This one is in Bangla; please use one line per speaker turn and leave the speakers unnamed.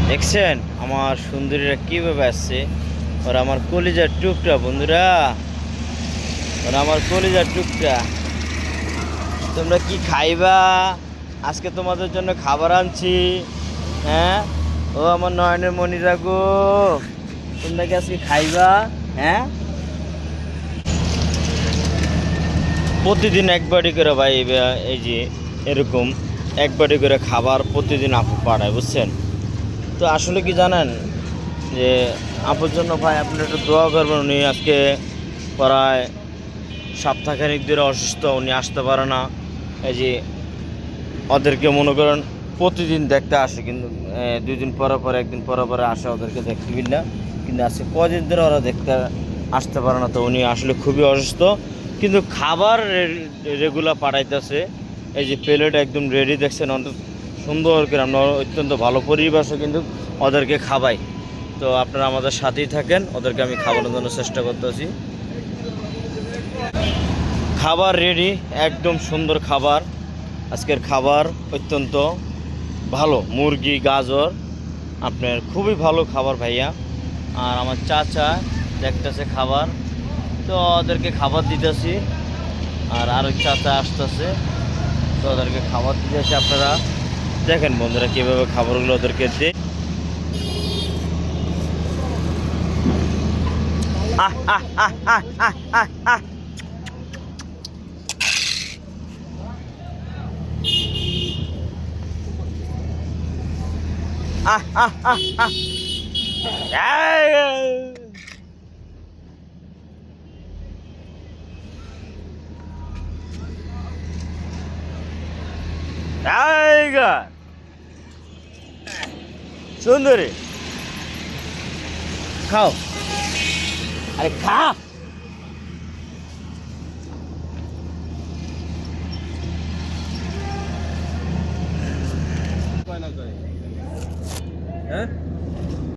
দেখছেন আমার সুন্দরীরা কিভাবে আসছে। ওরা আমার কলিজার টুকরা বন্ধুরা, ওরা আমার কলিজার টুকরা। তোমরা কি খাইবা? আজকে তোমাদের জন্য খাবার আনছি। হ্যাঁ, ও আমার নয়নের মণিরা গো, তোমরা কি আজকে খাইবা? হ্যাঁ, প্রতিদিন একবারই করে ভাই, এই যে এরকম একবারই করে খাবার প্রতিদিন আপু পাঠায়, বুঝছেন? তো আসলে কি জানেন যে আপুর জন্য ভাই আপনি একটু দোয়া করবেন। উনি আজকে প্রায় সপ্তাহখানিক ধরে অসুস্থ, উনি আসতে পারে না। এই যে ওদেরকে মনে করেন প্রতিদিন দেখতে আসে, কিন্তু 2 দিন পরে পরে, একদিন পরে পরে আসে ওদেরকে দেখতে না। কিন্তু আজকে কদিন ধরে ওরা দেখতে আসতে পারে না। তো উনি আসলে খুবই অসুস্থ, কিন্তু খাবার রেগুলার পাঠাইতেছে। এই যে প্লেট একদম রেডি, দেখছেন অনেক সুন্দর করে। আমরা অত্যন্ত ভালো পরিবেশে কিন্তু ওদেরকে খাবাই। তো আপনারা আমাদের সাথেই থাকেন, ওদেরকে আমি খাবারের জন্য চেষ্টা করতেছি। খাবার রেডি, একদম সুন্দর খাবার। আজকের খাবার অত্যন্ত ভালো, মুরগি, গাজর, আপনার খুবই ভালো খাবার ভাইয়া। আর আমার চাচা দেখতেছে খাবার, তো ওদেরকে খাবার দিতেছি। আর আরও চাচা আসতেছে, তো ওদেরকে খাবার দিতেছি। আপনারা দেখেন বন্ধুরা কীভাবে খাবারগুলো ওদেরকে দিই। আহ আহ আহ আহ আহ আহ আহ আহ আহ আহ আহ টাইগার সুন্দরী, খাও, আরে খা।
হ্যাঁ